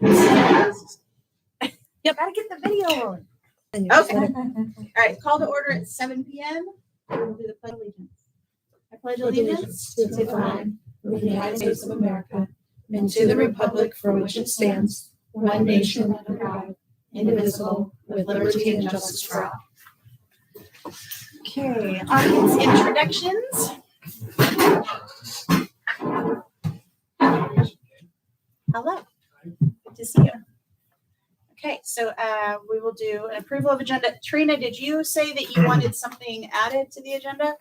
Yep. Gotta get the video on. Okay. All right. Call to order at 7 p.m. We'll do the Pledge of Allegiance. I pledge allegiance to the flag of the United States of America and to the republic for which it stands, one nation under God, indivisible, with liberty and justice for all. Okay. Audience introductions. Hello. Good to see you. Okay, so we will do an approval of agenda. Trina, did you say that you wanted something added to the agenda?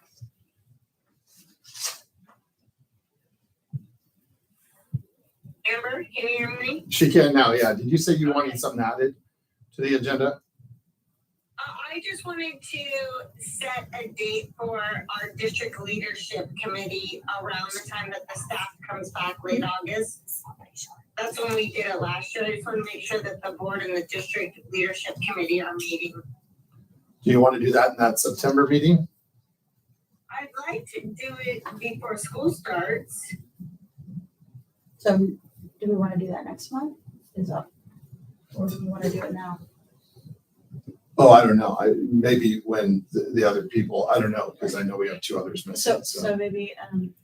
Amber, can you hear me? She can now, yeah. Did you say you wanted something added to the agenda? I just wanted to set a date for our district leadership committee around the time that the staff comes back late August. That's when we did it last year. I just want to make sure that the board and the district leadership committee are meeting. Do you want to do that in that September meeting? I'd like to do it before school starts. So do we want to do that next month? Is up. Or do we want to do it now? Oh, I don't know. Maybe when the other people, I don't know, because I know we have two others missing. So maybe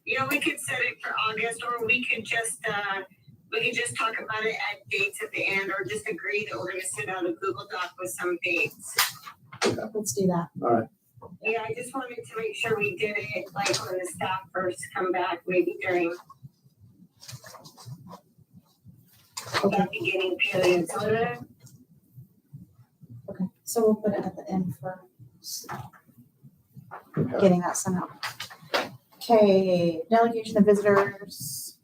We could set it for August, or we could just talk about it at dates at the end, or just agree that we're going to send out a Google Doc with some dates. Okay. let's do that. All right. Yeah, I just wanted to make sure we did it like when the staff first come back, maybe during that beginning period. Okay, so we'll put it at the end for Okay. getting that sent out. Okay, delegation of visitors.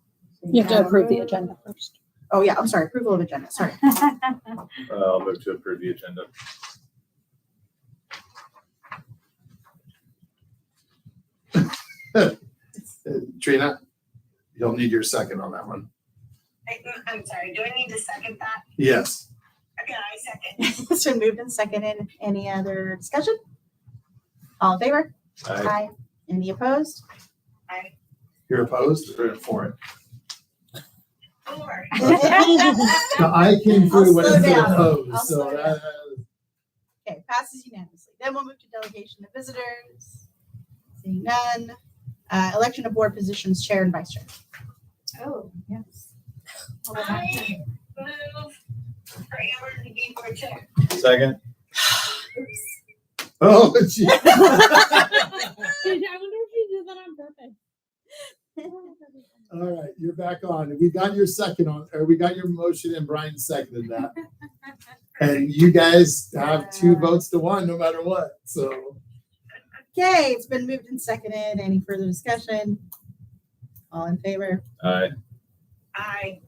You have to approve the agenda first. Oh, yeah, I'm sorry, approval of agenda, sorry. I'll move to approve the agenda. Trina, you'll need your second on that one. I'm sorry, do I need to second that? Yes. Okay, I second. It's been moved and seconded. Any other discussion? All in favor? Aye. Any opposed? You're opposed or for it? 4. Now, I came I'll through when slow it said down. opposed, I'll so slow down. that, Okay, passes unanimously. Then we'll move to delegation of visitors. Seeing none. Election of board positions, chair and vice chair. Oh, yes. I move for Amber to be board chair. Second. oh, gee. I wonder if you did that on purpose. All right, you're back on. We got your second on, or we got your motion and Brian seconded that. And you guys have 2 votes to 1 no matter what, so. Okay, it's been moved and seconded. Any further discussion? All in favor? Aye. Aye.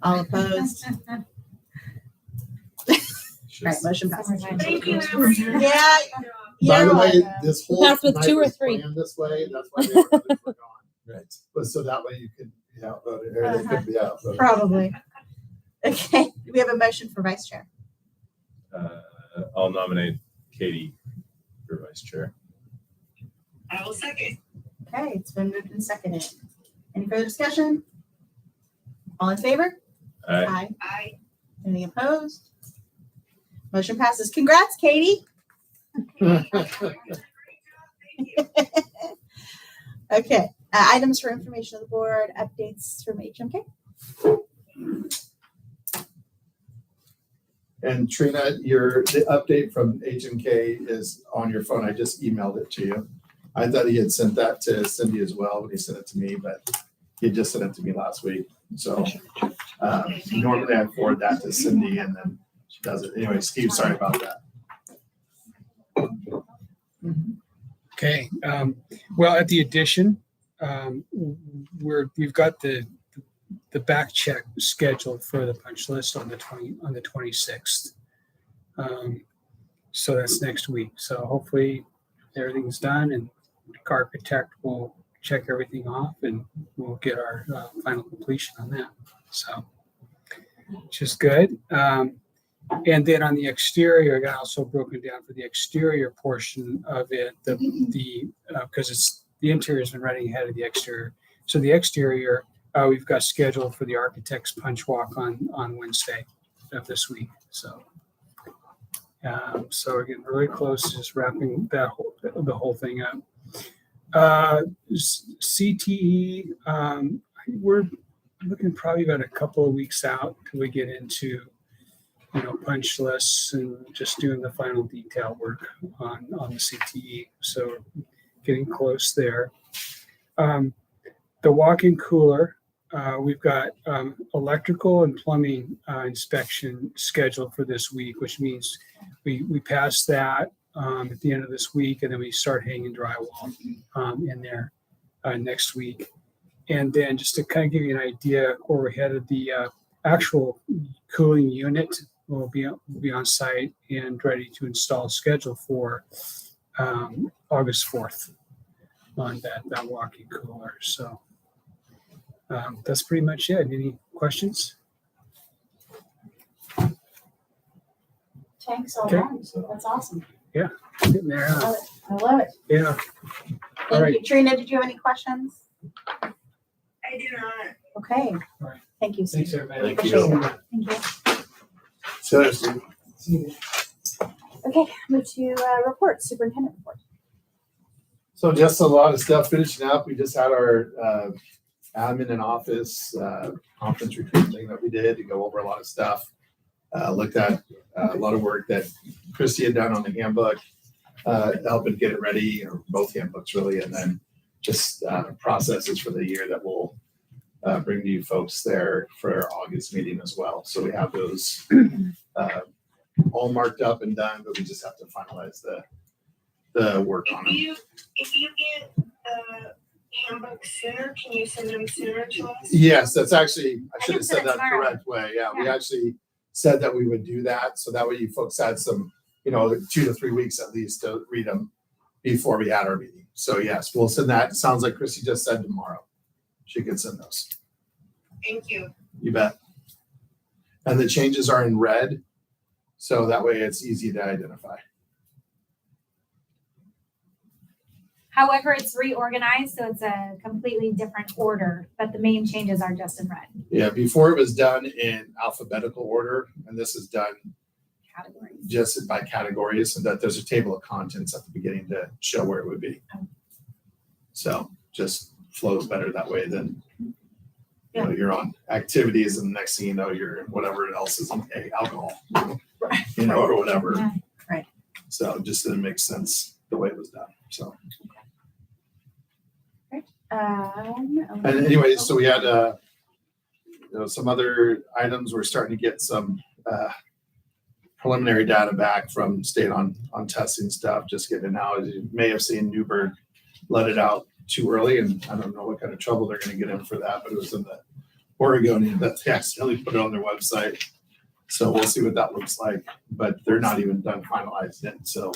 All opposed? All right, motion passes. Thank you, Amber. Yeah. By You're the way, welcome. this whole That's with night 2 or was 3. planned this way, that's why the others were gone. Right. But so that way you could be outvoted, or they could be outvoted. Probably. Okay, do we have a motion for vice chair? I'll nominate Katie for vice chair. I will second. Okay, it's been moved and seconded. Any further discussion? All in favor? Aye. Aye. Any opposed? Motion passes. Congrats, Katie. Great job. Thank you. Okay, items for information of the board, updates from HMK. And Trina, the update from HMK is on your phone. I just emailed it to you. I thought he had sent that to Cindy as well, but he sent it to me, but he just sent it to me last week. So normally I forward that to Cindy and then she does it. Anyway, Steve, sorry about that. Okay, well, at the addition, we've got the back check scheduled for the punch list on the 26th. So that's next week. So hopefully everything's done and the architect will check everything off and we'll get our final completion on that. So, which is good. And then on the exterior, I got also broken down for the exterior portion of it, because the interior has been running ahead of the exterior. So the exterior, we've got scheduled for the Architects Punch Walk on Wednesday of this week. So we're getting really close to just wrapping the whole thing up. CTE, we're looking probably about a couple of weeks out till we get into, punch lists and just doing the final detail work on the CTE. So getting close there. The walk-in cooler, we've got electrical and plumbing inspection scheduled for this week, which means we pass that at the end of this week, and then we start hanging drywall in there next week. And then just to kind of give you an idea where we're headed, the actual cooling unit will be on site and ready to install, scheduled for August 4th on that walk-in cooler. So that's pretty much it. Any questions? Thanks all Okay. around. That's awesome. Getting there. I love it. Yeah. All Thank right. you. Trina, did you have any questions? I do not. Okay. All right. Thank you. Thanks, Steve. everybody. Thank you. Thank you. So, Okay, move to reports, superintendent report. so just a lot of stuff finishing up. We just had our admin and office conference retreat thing that we did to go over a lot of stuff. Looked at a lot of work that Christy had done on the handbook, helping get it ready, or both handbooks really, and then just processes for the year that we'll bring to you folks there for our August meeting as well. So we have those all marked up and done, but we just have to finalize the work on them. If you get the handbook sooner, can you send them sooner to us? Yes, that's actually, I should can have send said it that tomorrow. correct way. Yeah, we Yeah. actually said that we would do that. So that way you folks had some, 2 to 3 weeks at least to read them before we had our meeting. So yes, we'll send that. Sounds like Chrissy just said tomorrow. She can send those. Thank you. You bet. And the changes are in red. So that way it's easy to identify. However, it's reorganized, so it's a completely different order, but the main changes are just in red Yeah, before it was done in alphabetical order, and this is done categories. just by categories, so that there's a table of contents at the beginning to show where it would be. So just flows better that way than you're on activities and next thing you know, you're whatever else is in alcohol, or whatever. Yeah. Right. So just didn't make sense the way it was done. So, and anyways, so we had some other items. We're starting to get some preliminary data back from state on testing stuff, just getting it out. As you may have seen, Newburgh let it out too early, and I don't know what kind of trouble they're going to get in for that, but it was in the Oregonian that they accidentally put it on their website. So we'll see what that looks like, but they're not even done finalizing it. So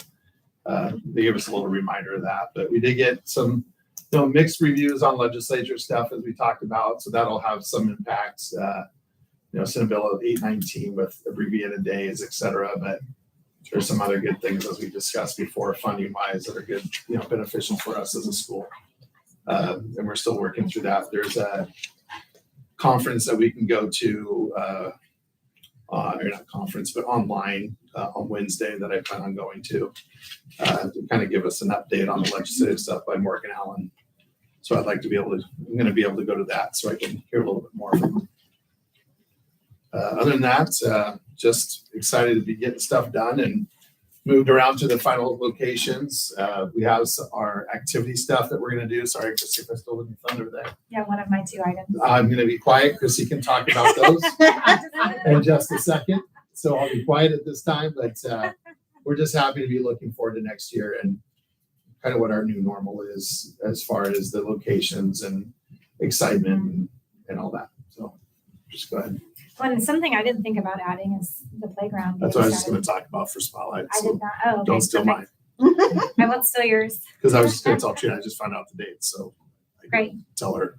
they gave us a little reminder of that, but we did get some mixed reviews on legislature stuff as we talked about. So that'll have some impacts, Senate Bill 819 with abbreviated days, et cetera. But there's some other good things, as we discussed before, funding wise, that are good, beneficial for us as a school. And we're still working through that. There's a conference that we can go to, or not conference, but online on Wednesday that I plan on going to kind of give us an update on the legislative stuff by Morgan Allen. So I'm going to be able to go to that so I can hear a little bit more from them. Other than that, just excited to be getting stuff done and moved around to the final locations. We have our activity stuff that we're going to do. Sorry, Chrissy, if I stole the thunder there. Yeah, one of my 2 items. I'm going to be quiet. Chrissy can talk about those in just a second. So I'll be quiet at this time, but we're just happy to be looking forward to next year and kind of what our new normal is as far as the locations and excitement and all that. So just go ahead. Well, and something I didn't think about adding is the playground. That's what I was just going to talk about for Spotlight. I So did not. Oh, okay, don't steal mine, perfect. I won't steal yours. because I was just going to tell Trina, I just found out the date. So I can Great. tell her.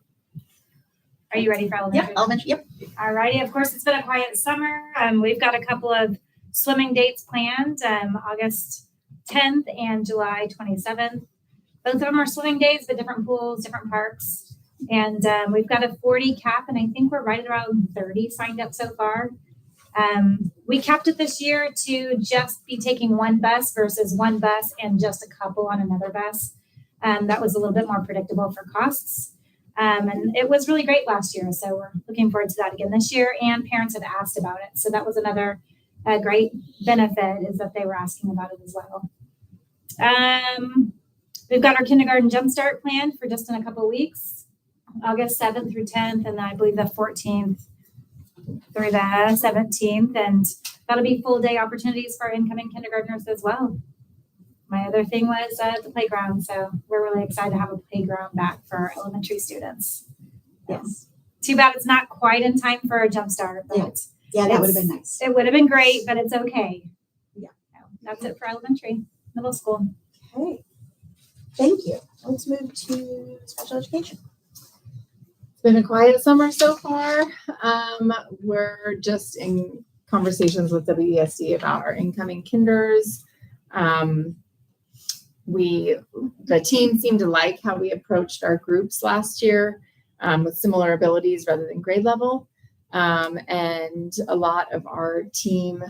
Are you ready for elementary? Yep, elementary, yep. Alrighty, of course, it's been a quiet summer. We've got a couple of swimming dates planned, August 10th and July 27th. Both of them are swimming days, but different pools, different parks. And we've got a 40 cap, and I think we're right around 30 signed up so far. We capped it this year to just be taking one bus versus one bus and just a couple on another bus. That was a little bit more predictable for costs. And it was really great last year. So we're looking forward to that again this year. And parents had asked about it. So that was another great benefit, is that they were asking about it as well. We've got our kindergarten jumpstart planned for just in a couple of weeks, August 7th through 10th, and I believe the 14th through the 17th. And that'll be full day opportunities for incoming kindergartners as well. My other thing was the playground. So we're really excited to have a playground back for our elementary students. Yes. Too bad it's not quite in time for a jumpstart, but Yeah, that would have been nice. it would have been great, but it's okay. Yeah. So that's it for elementary, middle school. Okay. Thank you. Let's move to special education. It's been a quiet summer so far. We're just in conversations with WESD about our incoming kinders. The team seemed to like how we approached our groups last year, with similar abilities rather than grade level. And a lot of our team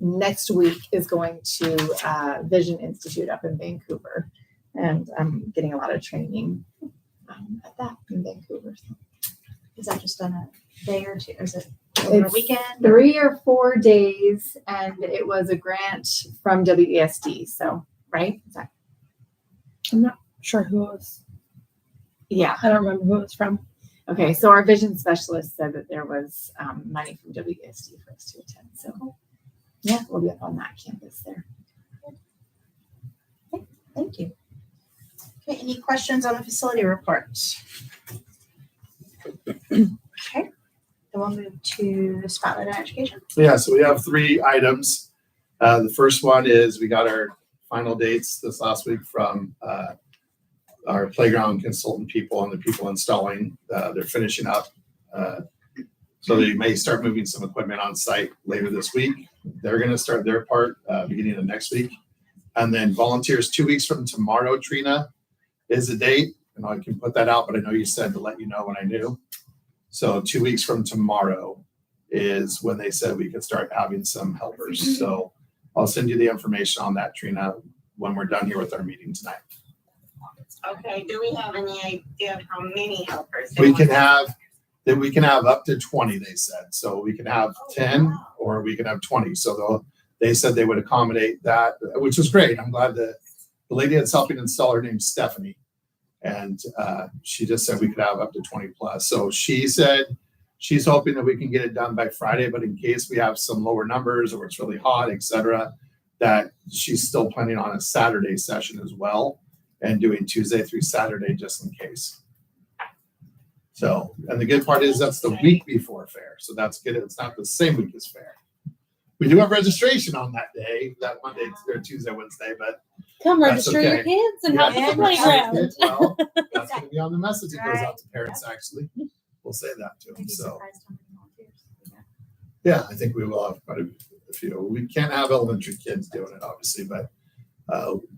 next week is going to Vision Institute up in Vancouver. And I'm getting a lot of training at that in Vancouver. Is that just on a day or two? Or is it over a It's weekend? 3 or 4 days, and it was a grant from WESD. So, right? Is that, I'm not sure who it was. yeah. I don't remember who it was from. Okay. So our vision specialist said that there was money from WESD for us to attend. So, yeah, we'll be up on that campus there. Thank you. Okay, any questions on the facility report? Okay, then we'll move to Spotlight on Education. Yeah, so we have 3 items. The first one is we got our final dates this last week from our playground consultant people and the people installing. They're finishing up. So they may start moving some equipment on site later this week. They're going to start their part beginning of next week. And then volunteers 2 weeks from tomorrow, Trina, is the date. And I can put that out, but I know you said to let you know when I knew. So 2 weeks from tomorrow is when they said we could start having some helpers. So I'll send you the information on that, Trina, when we're done here with our meeting tonight. Okay, do we have any idea of how many helpers? We can have up to 20, they said. So we can have 10 or we can have 20. So they said they would accommodate that, which was great. I'm glad that the lady that's helping install, her name's Stephanie. And she just said we could have up to 20 plus. So she said she's hoping that we can get it done by Friday, but in case we have some lower numbers or it's really hot, et cetera, that she's still planning on a Saturday session as well and doing Tuesday through Saturday just in case. So, and the good part is that's the week before fair. So that's good. It's not the same week as fair. We do have registration on that day, that Monday or Tuesday, Wednesday, but Come That's register your okay. kids and help Yeah, with the playground. well, that's going to be on the message that goes out to parents, actually. We'll say that to them. So, yeah, I think we will have quite a few. We can't have elementary kids doing it, obviously, but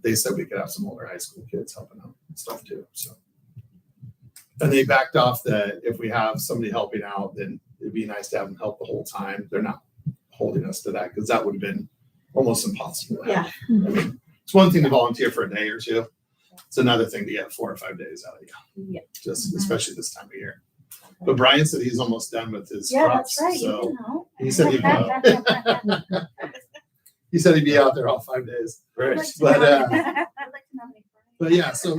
they said we could have some older high school kids helping out and stuff too. So, and they backed off that if we have somebody helping out, then it'd be nice to have them help the whole time. They're not holding us to that because that would have been almost impossible. to have. I mean, it's one thing to volunteer for a day or two. It's another thing to get 4 or 5 days out of you. Yeah. Just especially this time of year. But Brian said he's almost done with his Yeah, crops. that's right. You So can help. he said he'd go. He said he'd be out there all 5 days. Right. But I'd like to nominate Brian. but yeah, so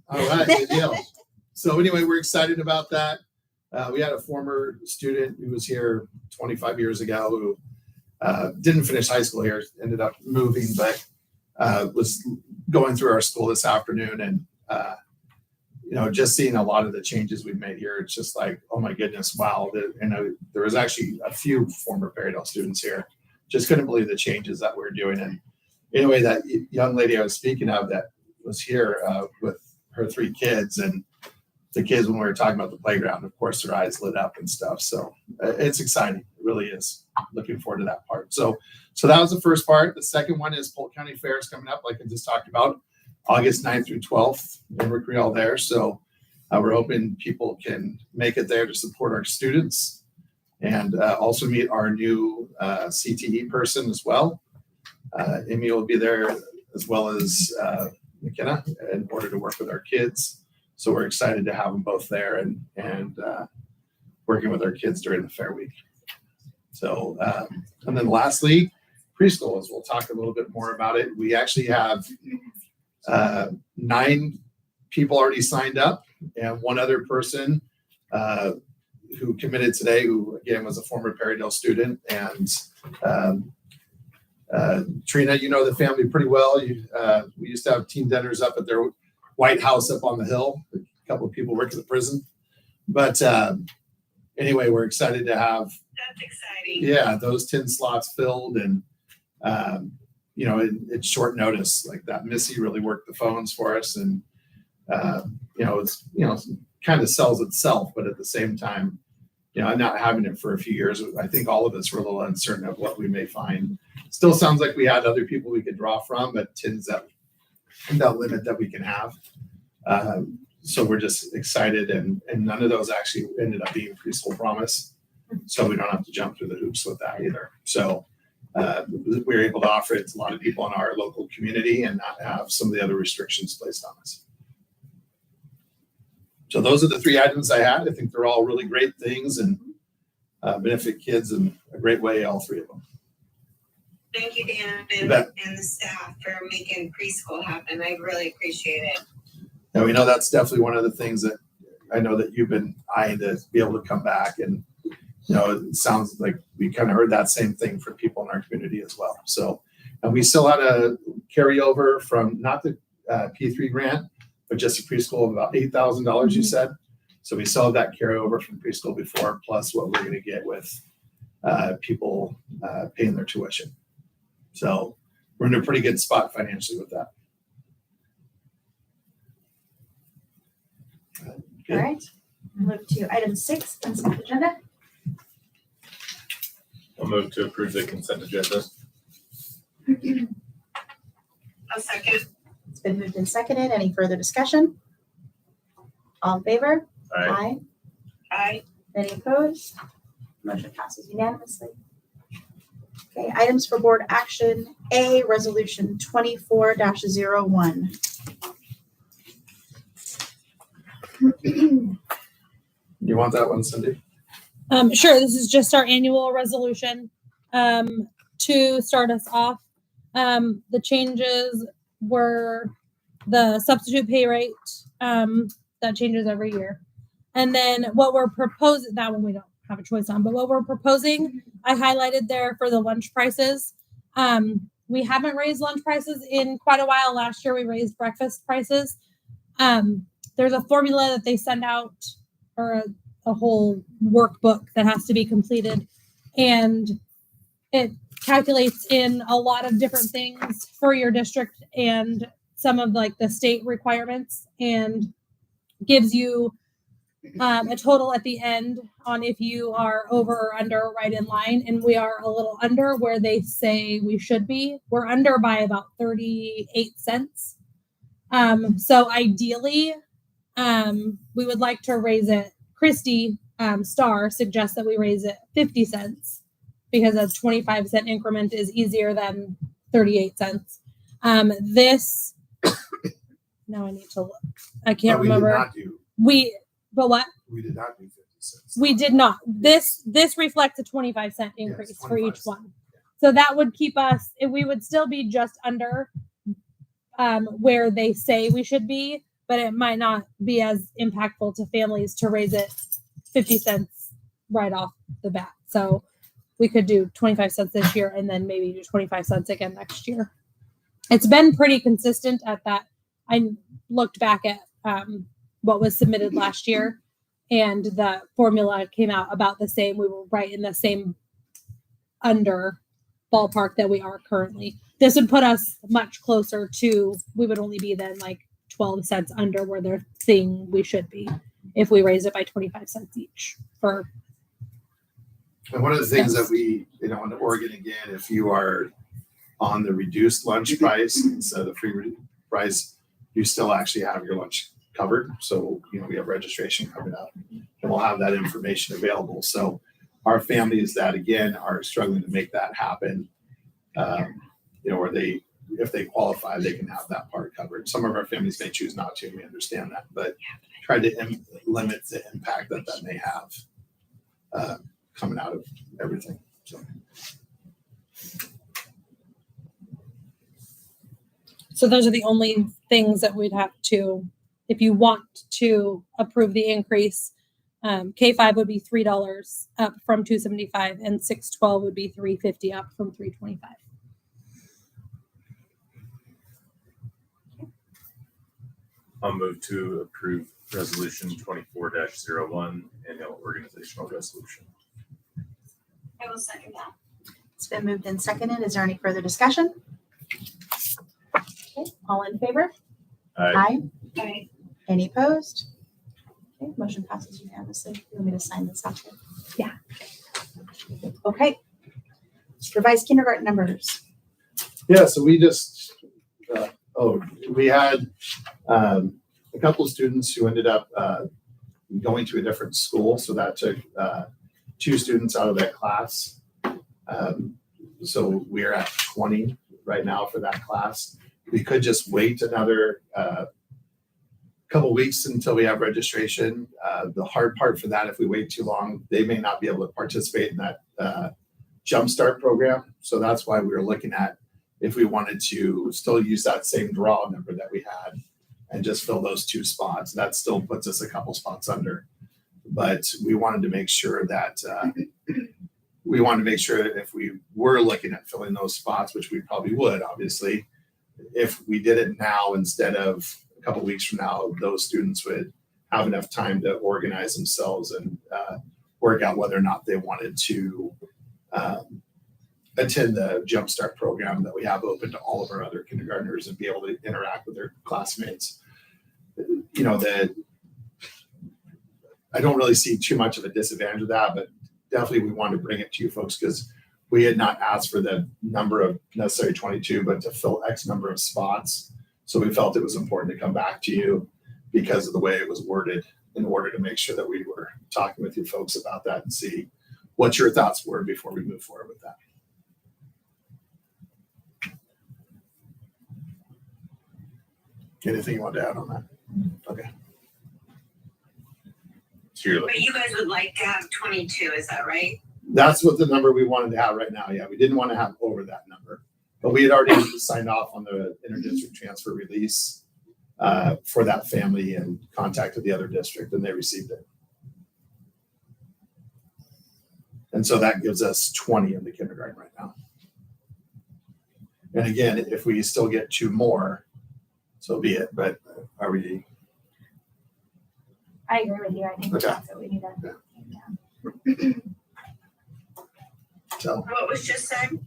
all right, good deal. So anyway, we're excited about that. We had a former student who was here 25 years ago who didn't finish high school here, ended up moving, but was going through our school this afternoon and just seeing a lot of the changes we've made here. It's just like, oh my goodness, wow. There was actually a few former Perrydale students here. Just couldn't believe the changes that we're doing. And anyway, that young lady I was speaking of that was here with her 3 kids, and the kids, when we were talking about the playground, of course, their eyes lit up and stuff. So it's exciting. It really is. Looking forward to that part. So that was the first part. The second one is Polk County Fair is coming up, like I just talked about, August 9th through 12th in Rick Real there. So We're hoping people can make it there to support our students and also meet our new CTE person as well. Amy will be there as well as McKenna in order to work with our kids. So we're excited to have them both there and working with our kids during the Fair Week. So, and then lastly, preschool, as we'll talk a little bit more about it. We actually have 9 people already signed up and one other person who committed today, who again was a former Perrydale student. And Trina, you know the family pretty well. We used to have team dinners up at their White House up on the hill. A couple of people work at the prison. But anyway, we're excited to have That's exciting. those 10 slots filled. And you know, it's short notice like that. Missy really worked the phones for us, and you know, it's kind of sells itself, but at the same time, you know, not having it for a few years, I think all of us were a little uncertain of what we may find. Still sounds like we had other people we could draw from, but 10's that limit that we can have. So we're just excited, and none of those actually ended up being preschool promise. So we don't have to jump through the hoops with that either. So we were able to offer it to a lot of people in our local community and not have some of the other restrictions placed on us. So those are the 3 items I had. I think they're all really great things and benefit kids in a great way, all 3 of them. Thank you, Dan, You and, bet. and the staff for making preschool happen. I really appreciate it. And we know that's definitely one of the things that I know that you've been eyeing to be able to come back. And, you know, it sounds like we kind of heard that same thing from people in our community as well. So, and we still had a carryover from not the P3 grant, but just a preschool of about $8,000, you said. So we still have that carryover from preschool before, plus what we're going to get with people paying their tuition. So we're in a pretty good spot financially with that. All right. Move to item 6, consent agenda. I'll move to approve the consent agenda. A second. It's been moved and seconded. Any further discussion? All in favor? Aye. Aye. Any opposed? Motion passes unanimously. Okay, items for board action. A, resolution 24-01. You want that one, Cindy? Sure. This is just our annual resolution to start us off. The changes were the substitute pay rate that changes every year. And then what we're proposing, that one we don't have a choice on, but what we're proposing, I highlighted there for the lunch prices. We haven't raised lunch prices in quite a while. Last year we raised breakfast prices. There's a formula that they send out, or a whole workbook that has to be completed, and it calculates in a lot of different things for your district and some of like the state requirements, and gives you a total at the end on if you are over or under, right in line. And we are a little under where they say we should be. We're under by about 38 cents. So ideally, we would like to raise it. Christy Starr suggests that we raise it 50 cents because a 25-cent increment is easier than 38 cents. This, now I need to look. I can't remember. But what? We did not do 50 cents. We did not. This reflects a 25-cent increase for each 25 one. So that would keep us, we would still be just under where they say we should be, but it might not be as impactful to families to raise it 50 cents right off the bat. So we could do 25 cents this year and then maybe do 25 cents again next year. It's been pretty consistent at that. I looked back at what was submitted last year, and the formula came out about the same. We were right in the same under ballpark that we are currently. This would put us much closer to, we would only be then like 12 cents under where they're saying we should be if we raise it by 25 cents each for. And one of the things that we, in Oregon, again, if you are on the reduced lunch price instead of the free price, you still actually have your lunch covered. So, we have registration coming up and we'll have that information available. So our families that again are struggling to make that happen, where if they qualify, they can have that part covered. Some of our families may choose not to. We understand that, but try to limit the impact that may have coming out of everything. So those are the only things that we'd have to, if you want to approve the increase, K5 would be $3 up from $275 and 612 would be $350 up from $325. I'll move to approve resolution 24-01, annual organizational resolution. I will second that. It's been moved and seconded. Is there any further discussion? Okay, all in favor? Aye. Aye. Any opposed? Okay, motion passes unanimously. You want me to sign this after? Yeah. Okay. Revised kindergarten numbers. Yeah, so we just, we had a couple of students who ended up going to a different school. So that took 2 students out of that class. So we're at 20 right now for that class. We could just wait another couple weeks until we have registration. The hard part for that, if we wait too long, they may not be able to participate in that Jumpstart program. So that's why we were looking at if we wanted to still use that same draw number that we had and just fill those 2 spots. That still puts us a couple spots under. But we wanted to make sure that if we were looking at filling those spots, which we probably would, obviously, if we did it now instead of a couple weeks from now, those students would have enough time to organize themselves and work out whether or not they wanted to attend the Jumpstart program that we have open to all of our other kindergartners and be able to interact with their classmates. I don't really see too much of a disadvantage of that, but definitely we wanted to bring it to you folks because we had not asked for the number of necessary 22, but to fill X number of spots. So we felt it was important to come back to you because of the way it was worded in order to make sure that we were talking with you folks about that and see what your thoughts were before we move forward with that. Anything you want to add on that? Okay. So you're But looking, you guys would like to have 22, is that right? That's what the number we wanted to have right now. Yeah, we didn't want to have over that number, but we had already signed off on the interdistrict transfer release for that family and contacted the other district and they received it. And so that gives us 20 in the kindergarten right now. And again, if we still get 2 more, so be it, but are we? I agree with you. I think Okay. that's what we need to. So What was just said?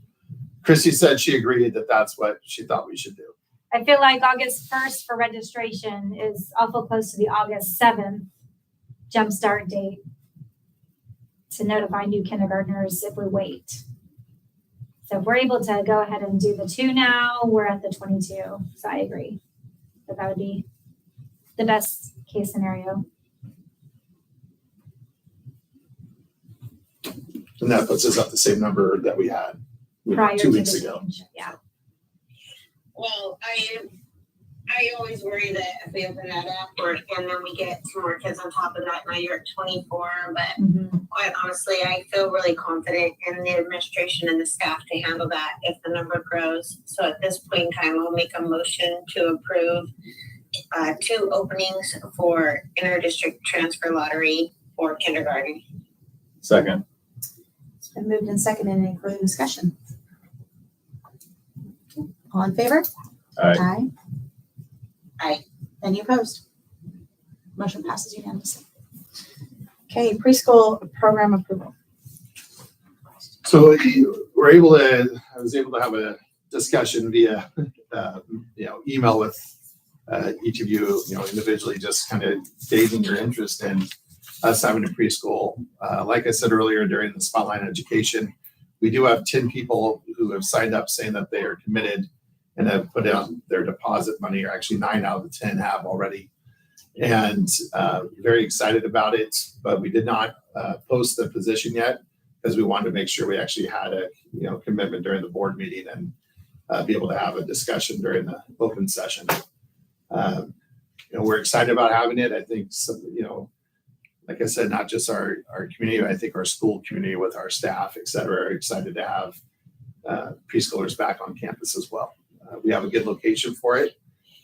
Christy said she agreed that that's what she thought we should do. I feel like August 1st for registration is awful close to the August 7th jumpstart date to notify new kindergartners if we wait. So if we're able to go ahead and do the 2 now, we're at the 22. So I agree that would be the best case scenario. And that puts us at the same number that we had Prior 2 to weeks the ago. change. Yeah. Well, I always worry that if we open that up and then we get 2 more kids on top of that, now you're at 24, but Mhm. quite honestly, I feel really confident in the administration and the staff to handle that if the number grows. So at this point in time, I'll make a motion to approve 2 openings for interdistrict transfer lottery for kindergarten. second. It's been moved and seconded. Any further discussion? All in favor? Aye. Aye. Aye. Any opposed? Motion passes unanimously. Okay, preschool program approval. So I was able to have a discussion via, email with each of you, individually, just kind of gauging your interest in us having a preschool. Like I said earlier, during the Spotlight Education, we do have 10 people who have signed up saying that they are committed and have put down their deposit money, or actually 9 out of the 10 have already. And very excited about it, but we did not post the position yet because we wanted to make sure we actually had a commitment during the board meeting and be able to have a discussion during the open session. We're excited about having it. I think like I said, not just our community, I think our school community with our staff, et cetera, are excited to have preschoolers back on campus as well. We have a good location for it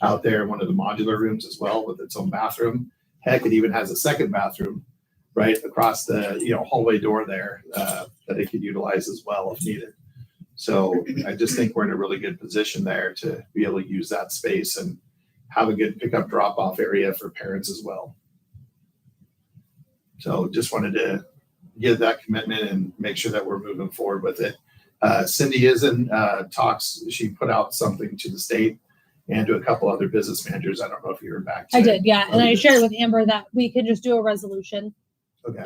out there in one of the modular rooms as well with its own bathroom. Heck, it even has a second bathroom right across the hallway door there that it could utilize as well if needed. So I just think we're in a really good position there to be able to use that space and have a good pickup drop-off area for parents as well. So just wanted to give that commitment and make sure that we're moving forward with it. Cindy is in talks. She put out something to the state and to a couple other business managers. I don't know if you heard back. I did, yeah. And I shared with Amber that we could just do a resolution Okay.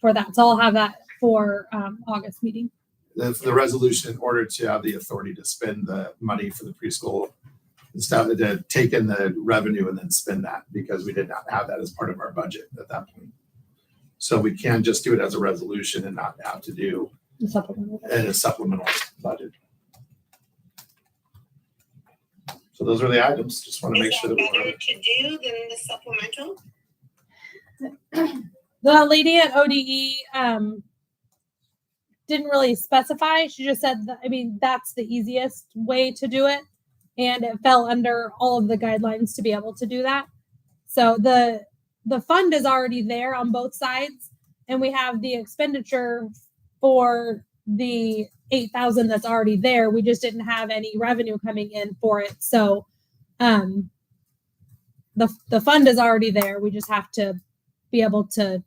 for that. So I'll have that for August meeting. The resolution in order to have the authority to spend the money for the preschool, instead of to take in the revenue and then spend that, because we did not have that as part of our budget at that point. So we can just do it as a resolution and not have to do The supplemental. a supplemental budget. So those are the items. Just want to make Is sure that that better we're. to do than the supplemental? The lady at ODE didn't really specify. She just said that, that's the easiest way to do it. And it fell under all of the guidelines to be able to do that. So the fund is already there on both sides. And we have the expenditure for the 8,000 that's already there. We just didn't have any revenue coming in for it. So the fund is already there. We just have to be able to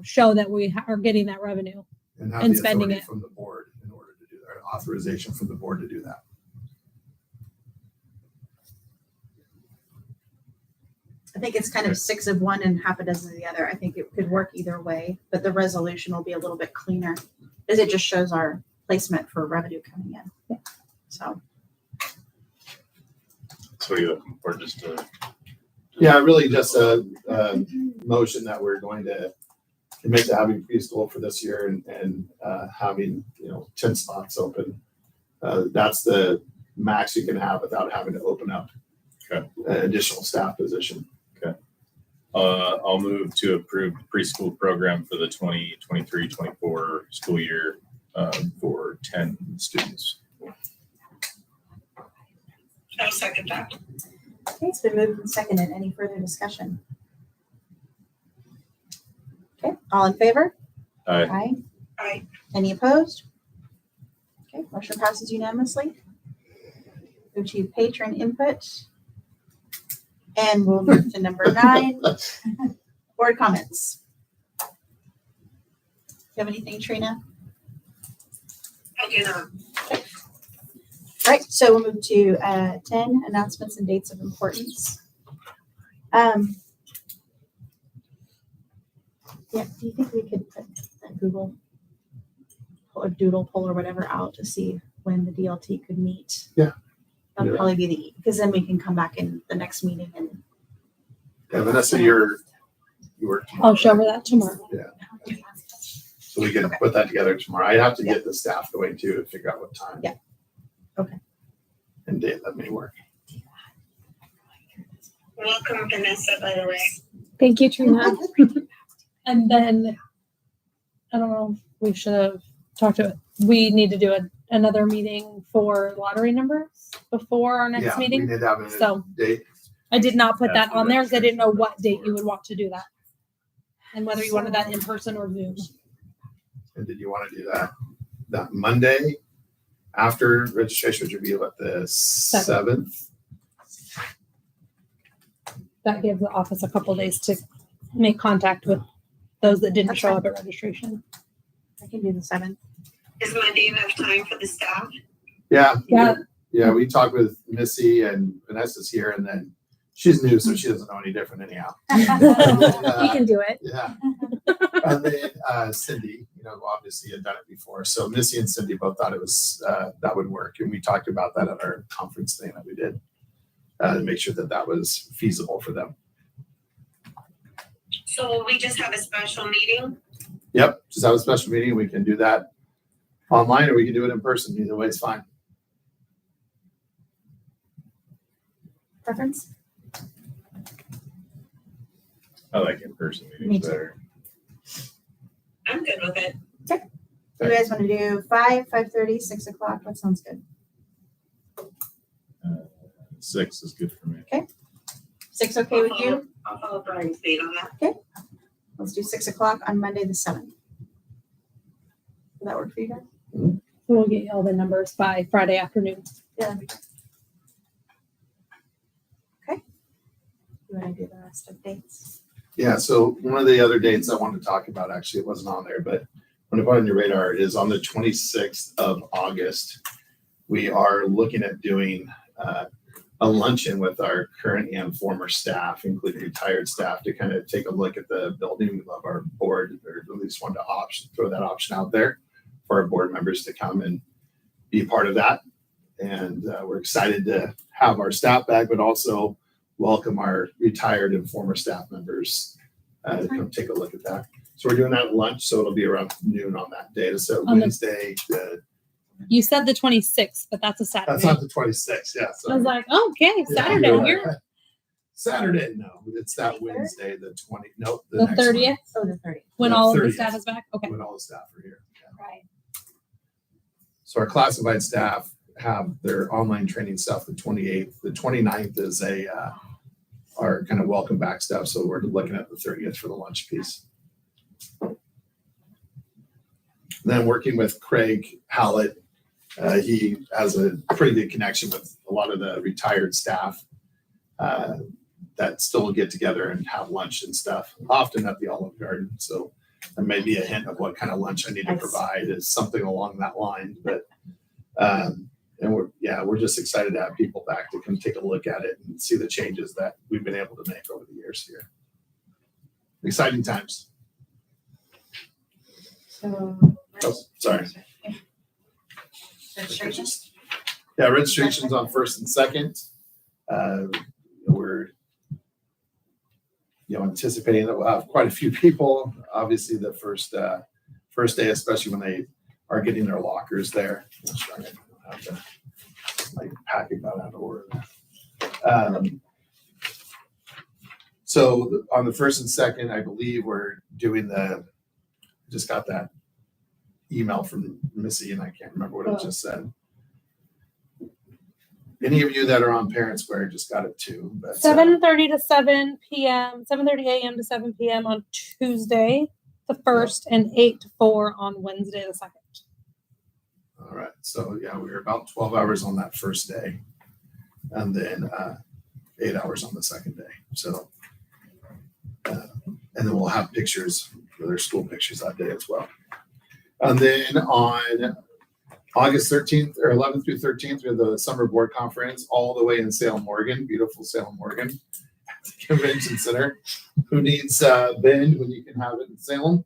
show that we are getting that revenue. And have and the spending authority it. from the board in order to do that, authorization from the board to do that. I think it's kind of 6 of one and half a dozen of the other. I think it could work either way, but the resolution will be a little bit cleaner as it just shows our placement for revenue coming in. Yeah. So So you're looking for just a. Yeah, really just a motion that we're going to commit to having preschool for this year and having 10 spots open. That's the max you can have without having to open up Okay. an additional staff position. I'll move to approve the preschool program for the 2023-24 school year for 10 students. I'll second that. okay, it's been moved and seconded. Any further discussion? Okay, all in favor? Aye. Aye. Aye. Any opposed? Okay, motion passes unanimously. Go to patron input. And we'll move to number 9, board comments. Do you have anything, Trina? I do not. Right, so we'll move to 10, announcements and dates of importance. Yeah, do you think we could put that Google or Doodle poll or whatever out to see when the DLT could meet? Yeah. That'll Yeah. probably be because then we can come back in the next meeting and. Yeah, Vanessa, you work tomorrow. I'll show her that tomorrow. So we can put that together tomorrow. I have to get the staff going too to figure out what time. Yeah. Okay. And date that may work. Welcome, Vanessa, by the way. Thank you, Trina. And then, I don't know, we should have talked to it. We need to do another meeting for lottery numbers before our next Yeah, meeting. we did have a So- date. I did not put that After on there because I didn't know what registration. date you would want to do that. And whether you wanted that in person or Zoom. And did you want to do that Monday after registration, which would be what, the 7th? That gives the office a couple days to make contact with those that didn't That's show fine. up at registration. I can do the 7th. Is Monday enough time for the staff? Yeah. Yeah. Yeah, we talked with Missy and Vanessa's here, and then she's new, so she doesn't know any different anyhow. You can do it. Yeah. And then Cindy, obviously had done it before. So Missy and Cindy both thought it was that would work. And we talked about that at our conference thing that we did. to make sure that that was feasible for them. So will we just have a special meeting? Yep, just have a special meeting. We can do that online or we can do it in person. Either way is fine. Preference? I like in-person Me meetings too. better. I'm good with it. You guys want to do 5, 5:30, 6 o'clock? What sounds good? 6 is good for me. 6 okay with you? I'll follow Brian's date on that. Let's do 6 o'clock on Monday the 7th. Does that work for you guys? We'll get you all the numbers by Friday afternoon. Yeah. that'd be good. Okay. You want to do the rest of dates? Yeah, so one of the other dates I wanted to talk about, actually, it wasn't on there, but when I put on your radar is on the 26th of August. We are looking at doing a luncheon with our current and former staff, including retired staff, to kind of take a look at the building. We love our board, or at least wanted to throw that option out there for our board members to come and be part of that. And we're excited to have our staff back, but also welcome our retired and former staff members to come take a look at that. So we're doing that at lunch, so it'll be around noon on that day. So On the- Wednesday, You said the 26th, but that's a Saturday. that's not the 26th, yeah. I was like, oh, okay, Yeah, Saturday. you're You're right. Saturday, no, it's that Wednesday, the 20, nope. the next one, 30th Oh, the 30th. when The all of the 30th. staff is back. Okay. When all the staff are here. Yeah. Right. So our classified staff have their online training stuff the 28th. The 29th is our kind of welcome back stuff. So we're looking at the 30th for the lunch piece. Then working with Craig Hallett, he has a pretty good connection with a lot of the retired staff that still get together and have lunch and stuff, often at the Olive Garden. So there may be a hint of what kind of lunch I need to Nice. provide, is something along that line. But and we're just excited to have people back to come take a look at it and see the changes that we've been able to make over the years here. Exciting times. So. Oh, sorry. Registrations? Yeah, registration's on 1st and 2nd. We're anticipating that we'll have quite a few people. Obviously, the first day, especially when they are getting their lockers there. I don't have to, like, packing got out of order. So on the 1st and 2nd, I believe we're doing just got that email from Missy, and I can't remember what it just said. Any of you that are on Parent Square just got it too. But 7:30 to 7 p.m., 7:30 a.m. to 7 p.m. on Tuesday, the 1st, and 8 to 4 on Wednesday, the 2nd. All right. So yeah, we were about 12 hours on that first day, and then 8 hours on the second day. So, and then we'll have pictures, their school pictures that day as well. And then on August 13th or 11th through 13th, we have the summer board conference all the way in Salem, Oregon, beautiful Salem, Oregon, at the convention center. Who needs Bend when you can have it in Salem?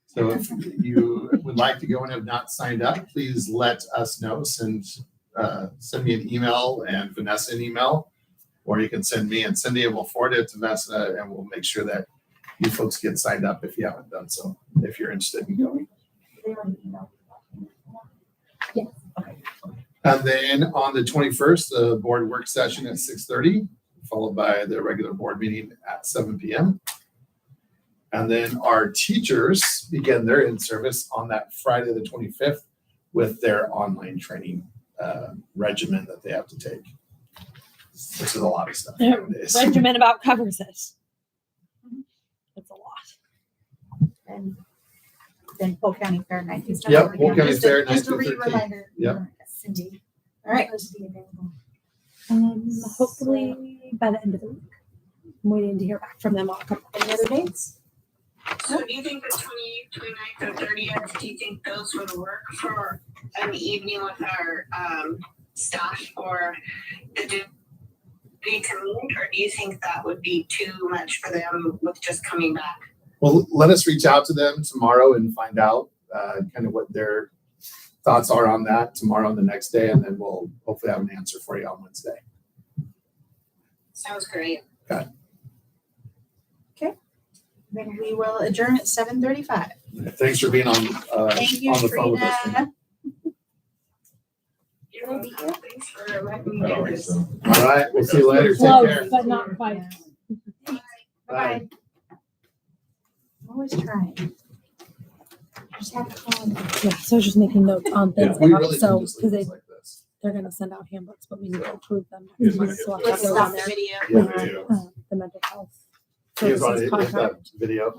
So if you would like to go and have not signed up, please let us know. Send me an email and Vanessa an email, or you can send me and Cindy, and we'll forward it to Vanessa, and we'll make sure that you folks get signed up if you haven't done so, if you're interested in going. Yes. And then on the 21st, the board work session at 6:30, followed by the regular board meeting at 7 p.m. And then our teachers begin their in-service on that Friday, the 25th, with their online training regimen that they have to take. Which is a lot of stuff nowadays. Regimen about covers it. It's a lot. And then Polk County Fair 19th. Yep, Polk County Fair, Just a 19th through 13th. reminder. Yep. Cindy. All right. Hopefully by the end of the week. I'm waiting to hear back from them on a couple. Any other dates? So do you think the 29th and 30th, do you think those would work for an evening with our staff or the duty to meet? Or do you think that would be too much for them with just coming back? Well, let us reach out to them tomorrow and find out kind of what their thoughts are on that tomorrow and the next day, and then we'll hopefully have an answer for you on Wednesday. Sounds great. Then we will adjourn at 7:35. Thanks for being on, Thank you, on the phone with us. Trina. Thanks for letting me I do don't think this. so. All right, we'll see you later. Take Close, care. but not quite. Bye. Always trying. Just have to call them. Yeah, so I was just making notes on things. We about- really So, can just leave because this like this. they're gonna send out handbooks, but we need to approve them. Here's next my month, so I'll have Let's those stop on the there. video. Yeah. Video. The mental health. You guys want to services hit that contract. video?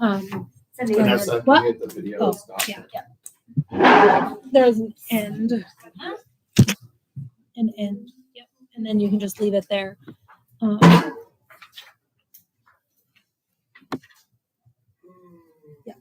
Cindy, And Vanessa, then- can what? you hit the video? Oh, It's not- yeah. There's an end. An end, yep, and then you can just leave it there.